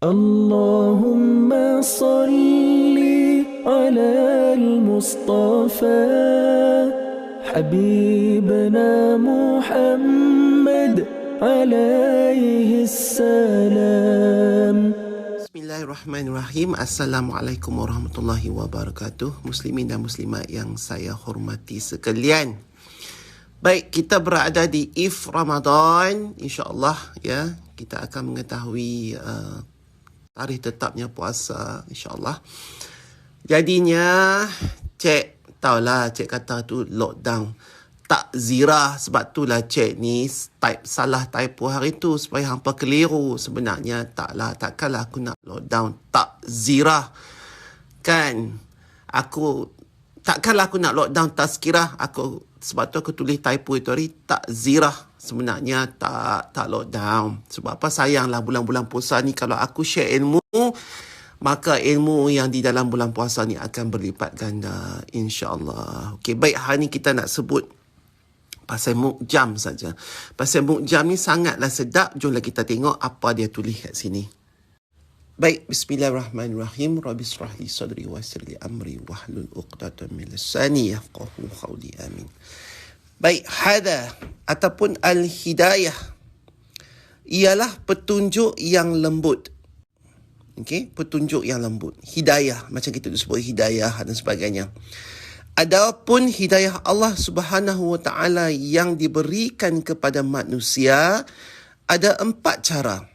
اللهم صل على المصطفى حبيبنا محمد عليه السلام. Bismillahirrahmanirrahim. Assalamualaikum warahmatullahi wabarakatuh. Muslimin dan muslimat yang saya hormati sekalian. Baik, kita berada di If Ramadan. InsyaAllah ya, kita akan mengetahui tarikh tetapnya puasa, insyaAllah. Jadinya, Cik tahulah, Cik kata tu lockdown. Tak zirah, sebab itulah Cik ni salah typo hari tu supaya hampa keliru. Sebenarnya takkanlah aku nak lockdown. Tak zirah. Kan? Takkanlah aku nak lockdown tazkirah. Sebab tu aku tulis typo itu hari, tak zirah. Sebenarnya tak lockdown. Sebab apa? Sayanglah bulan-bulan puasa ni kalau aku share ilmu, maka ilmu yang di dalam bulan puasa ni akan berlipat ganda, insya-Allah. Okey, baik, hari ni kita nak sebut pasal mukjam saja. Pasal mukjam ni sangatlah sedap. Jomlah kita tengok apa dia tulis kat sini. Baik, bismillahirrahmanirrahim. Rabbi shrah li sadri wa yassir li amri wahlul 'uqdatam min lisani yafqahu qawli. Amin. Baik, hada ataupun al-hidayah ialah petunjuk yang lembut. Okey, petunjuk yang lembut. Hidayah, macam kita sebut hidayah dan sebagainya. Adapun hidayah Allah Subhanahu wa taala yang diberikan kepada manusia ada 4 cara.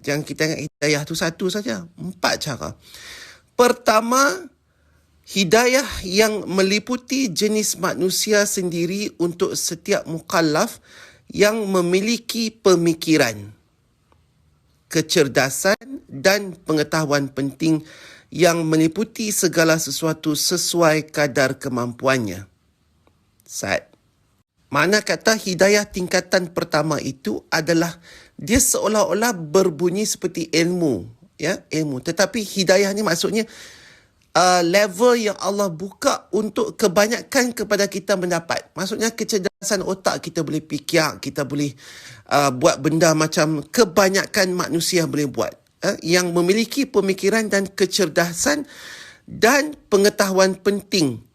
Jangan kita ingat hidayah tu satu saja, 4 cara. Pertama, hidayah yang meliputi jenis manusia sendiri untuk setiap mukallaf yang memiliki pemikiran, kecerdasan dan pengetahuan penting yang meliputi segala sesuatu sesuai kadar kemampuannya. Makna kata hidayah tingkatan pertama itu adalah dia seolah-olah berbunyi seperti ilmu, ya, ilmu. Tetapi hidayah ni maksudnya level yang Allah buka untuk kebanyakan kepada kita mendapat. Maksudnya kecerdasan otak kita boleh fikir, kita boleh buat benda macam kebanyakan manusia boleh buat. Yang memiliki pemikiran dan kecerdasan dan pengetahuan penting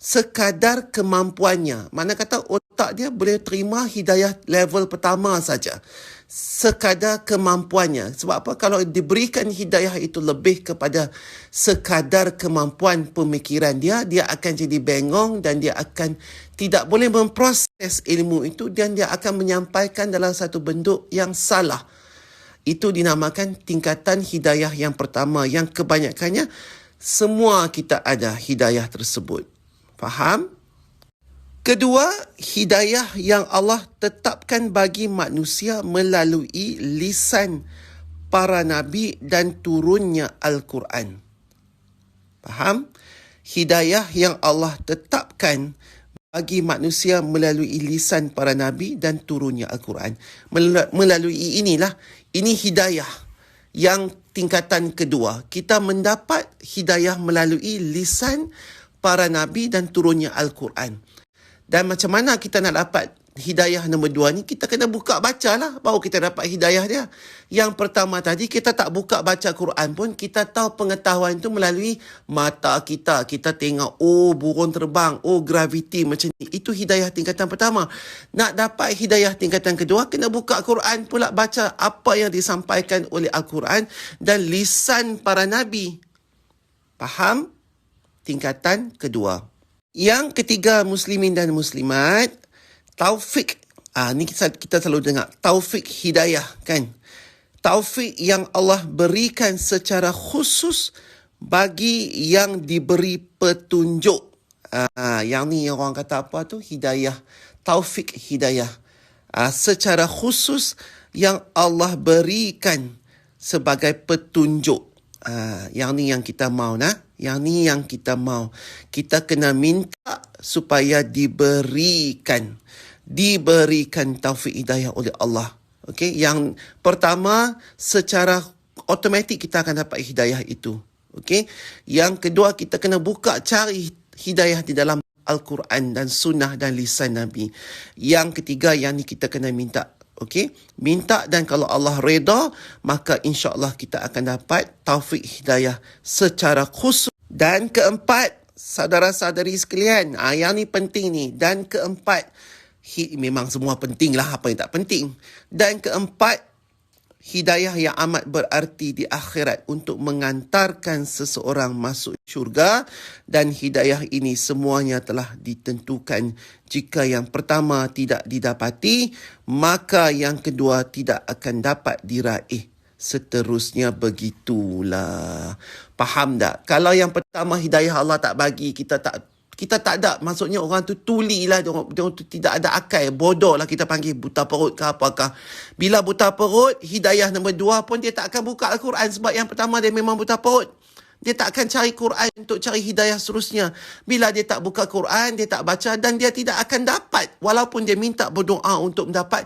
sekadar kemampuannya. Mana kata otak dia boleh terima hidayah level pertama saja, sekadar kemampuannya. Sebab apa? Kalau diberikan hidayah itu lebih kepada sekadar kemampuan pemikiran dia akan jadi bengong dan dia akan tidak boleh memproses ilmu itu dan dia akan menyampaikan dalam satu bentuk yang salah. Itu dinamakan tingkatan hidayah yang pertama, yang kebanyakannya semua kita ada hidayah tersebut. Faham? Kedua, hidayah yang Allah tetapkan bagi manusia melalui lisan para nabi dan turunnya Al-Quran. Faham? Hidayah yang Allah tetapkan bagi manusia melalui lisan para nabi dan turunnya Al-Quran. Melalui ini hidayah yang tingkatan kedua. Kita mendapat hidayah melalui lisan para nabi dan turunnya Al-Quran. Dan macam mana kita nak dapat hidayah nombor 2 ni? Kita kena buka baca lah, baru kita dapat hidayah dia. Yang pertama tadi, kita tak buka baca Quran pun, kita tahu pengetahuan itu melalui mata kita. Kita tengok, burung terbang, graviti macam ni. Itu hidayah tingkatan pertama. Nak dapat hidayah tingkatan kedua, kena buka Quran pula, baca apa yang disampaikan oleh Al-Quran dan lisan para nabi. Faham? Tingkatan kedua. Yang ketiga, muslimin dan muslimat, taufik. Ni kita selalu dengar, taufik hidayah, kan? Taufik yang Allah berikan secara khusus bagi yang diberi petunjuk. Yang ni orang kata apa tu? Hidayah. Taufik hidayah. Secara khusus yang Allah berikan sebagai petunjuk. Yang ni yang kita mahu, Yang ni yang kita mahu. Kita kena minta supaya diberikan taufik hidayah oleh Allah. Okey, yang pertama secara automatik kita akan dapat hidayah itu. Okey, yang kedua kita kena buka cari hidayah di dalam Al-Quran dan sunnah dan lisan Nabi. Yang ketiga, yang ni kita kena minta Okey, minta dan kalau Allah reda, maka insya-Allah kita akan dapat taufik hidayah secara khusus. Dan keempat, saudara-saudari sekalian, yang ni penting ni. Dan keempat, memang semua penting lah, apa yang tak penting. Dan keempat, hidayah yang amat berarti di akhirat untuk mengantarkan seseorang masuk syurga, dan hidayah ini semuanya telah ditentukan. Jika yang pertama tidak didapati, maka yang kedua tidak akan dapat diraih. Seterusnya begitulah. Faham tak? Kalau yang pertama hidayah Allah tak bagi, kita tak ada. Maksudnya orang tu tuli lah. Dia tu tidak ada akal. Bodoh lah kita panggil, buta perut ke apakah. Bila buta perut, hidayah nombor 2 pun dia tak akan buka Al-Quran. Sebab yang pertama dia memang buta perut. Dia tak akan cari Quran untuk cari hidayah seterusnya. Bila dia tak buka Quran, dia tak baca dan dia tidak akan dapat. Walaupun dia minta berdoa untuk mendapat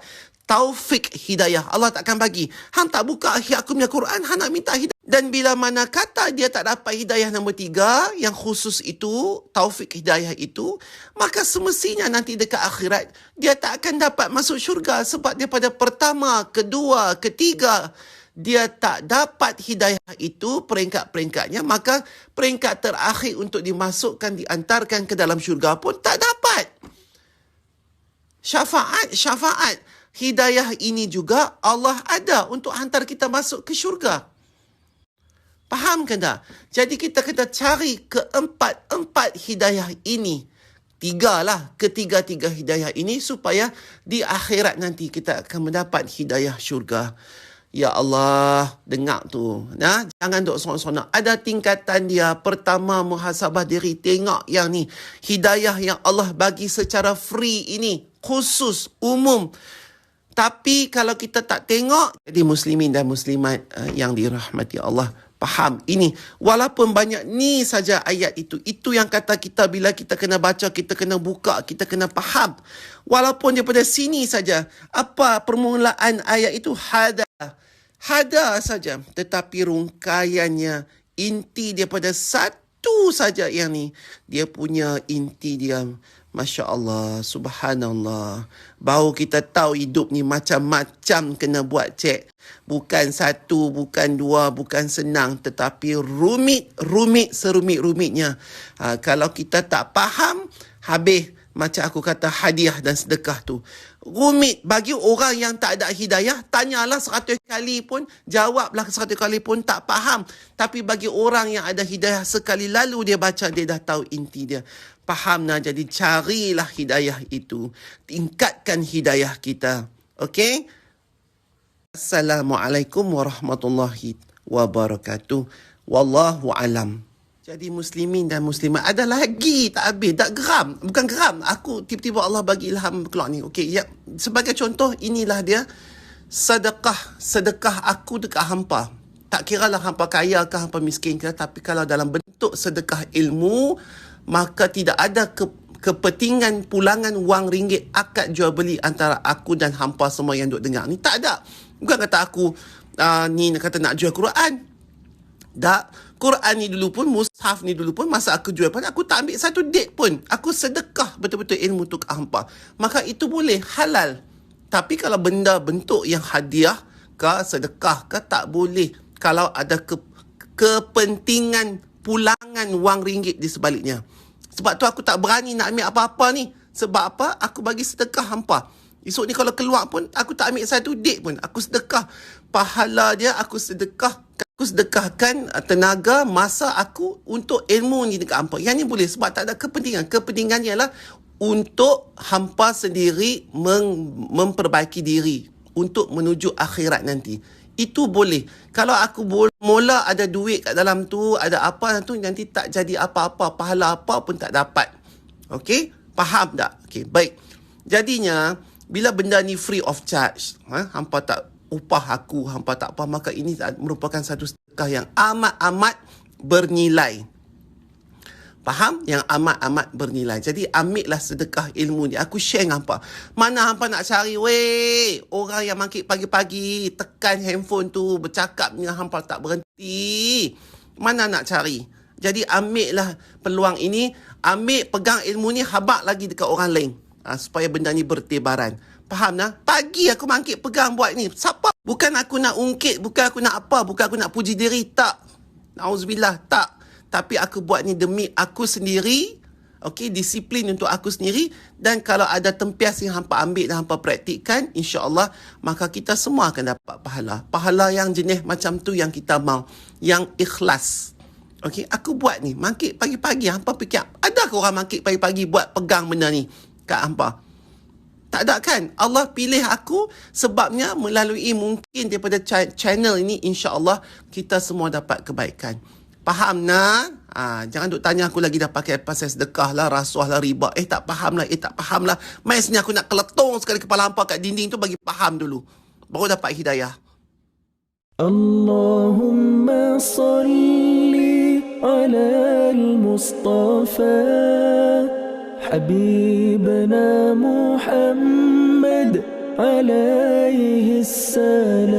taufik hidayah, Allah tak akan bagi. Hang tak buka akhir aku punya Quran, hang nak minta hidayah. Dan bila mana kata dia tak dapat hidayah nombor 3, yang khusus itu, taufik hidayah itu, maka semestinya nanti dekat akhirat, dia tak akan dapat masuk syurga. Sebab daripada pertama, kedua, ketiga, dia tak dapat hidayah itu, peringkat-peringkatnya, maka peringkat terakhir untuk dimasukkan, diantarkan ke dalam syurga pun tak dapat. Syafaat. Hidayah ini juga Allah ada untuk hantar kita masuk ke syurga. Faham ke tak? Jadi kita kena cari keempat hidayah ini. 3 lah, ketiga-tiga hidayah ini supaya di akhirat nanti kita akan mendapat hidayah syurga. Ya Allah, dengar tu. Nah, jangan duk sonok-sonok. Ada tingkatan dia. Pertama, muhasabah diri. Tengok yang ni. Hidayah yang Allah bagi secara free ini. Khusus, umum. Tapi kalau kita tak tengok, jadi muslimin dan muslimat yang dirahmati Allah, faham ini. Walaupun banyak ni saja ayat itu. Itu yang kata kita bila kita kena baca, kita kena buka, kita kena faham. Walaupun daripada sini saja. Apa permulaan ayat itu? Hada saja. Tetapi rungkaiannya, inti daripada satu saja yang ni. Dia punya inti dia. Masya Allah, subhanallah. Baru kita tahu hidup ni macam-macam kena buat cek. Bukan satu, bukan dua, bukan senang. Tetapi rumit serumit-rumitnya. Kalau kita tak faham, habis. Macam aku kata hadiah dan sedekah tu. Rumit. Bagi orang yang tak ada hidayah, tanyalah 100 kali pun, jawablah 100 kali pun tak faham. Tapi bagi orang yang ada hidayah, sekali lalu dia baca, dia dah tahu inti dia. Faham nah? Jadi carilah hidayah itu. Tingkatkan hidayah kita. Okey? Assalamualaikum warahmatullahi wabarakatuh. Wallahu alam. Jadi muslimin dan muslimat, ada lagi tak habis, tak geram. Bukan geram, aku tiba-tiba Allah bagi ilham keluar ni. Okey, ya. Sebagai contoh, inilah dia sedekah aku dekat hampa. Tak kira lah hampa kaya ke hampa miskin ke, tapi kalau dalam bentuk sedekah ilmu, maka tidak ada kepentingan pulangan wang ringgit akad jual beli antara aku dan hampa semua yang duk dengar ni. Tak ada. Bukan kata aku ni kata nak jual Quran. Tak. Quran ni dulu pun, mushaf ni dulu pun, masa aku jual pun, aku tak ambil satu date pun. Aku sedekah betul-betul ilmu tu ke hampa. Maka itu boleh, halal. Tapi kalau benda bentuk yang hadiah ke, sedekah ke, tak boleh. Kalau ada kepentingan pulangan wang ringgit di sebaliknya. Sebab tu aku tak berani nak ambil apa-apa ni. Sebab apa? Aku bagi sedekah hampa. Esok ni kalau keluar pun, aku tak ambil satu date pun. Aku sedekah. Pahala dia, aku sedekahkan tenaga, masa aku untuk ilmu ni dekat hampa. Yang ni boleh sebab tak ada kepentingan. Kepentingannya ialah untuk hampa sendiri memperbaiki diri. Untuk menuju akhirat nanti. Itu boleh. Kalau aku mula ada duit kat dalam tu, ada apa tu, nanti tak jadi apa-apa. Pahala apa pun tak dapat. Okey? Faham tak? Okey, baik. Jadinya, bila benda ni free of charge, hampa tak upah aku, hampa tak apa, maka ini merupakan satu sedekah yang amat-amat bernilai. Faham? Yang amat-amat bernilai. Jadi ambillah sedekah ilmu ni. Aku share dengan hampa. Mana hampa nak cari, weh, orang yang mangkit pagi-pagi, tekan handphone tu, bercakap dengan hampa tak berhenti. Mana nak cari? Jadi ambillah peluang ini, pegang ilmu ni, habak lagi dekat orang lain. Supaya benda ni bertebaran. Faham tak? Pagi aku bangkit pegang buat ni. Siapa? Bukan aku nak ungkit, bukan aku nak apa, bukan aku nak puji diri. Tak. Nauzubillah, tak. Tapi aku buat ni demi aku sendiri. Okey, disiplin untuk aku sendiri. Dan kalau ada tempias yang hampa ambil dan hampa praktikkan, insya-Allah, maka kita semua akan dapat pahala. Pahala yang jenis macam tu yang kita mau. Yang ikhlas. Okey, aku buat ni. Bangkit pagi-pagi. Hampa fikir, ada ke orang bangkit pagi-pagi buat pegang benda ni kat hampa? Tak ada kan? Allah pilih aku sebabnya melalui mungkin daripada channel ini, insya-Allah kita semua dapat kebaikan. Faham nak? Jangan duk tanya aku lagi dah pakai pasal sedekah lah, rasuah lah, riba. Tak faham lah. Mai sini aku nak keletung sekali kepala hampa kat dinding tu bagi faham dulu. Baru dapat hidayah. Allahumma salli ala al-Mustafa Habibna Muhammad alaihi salam.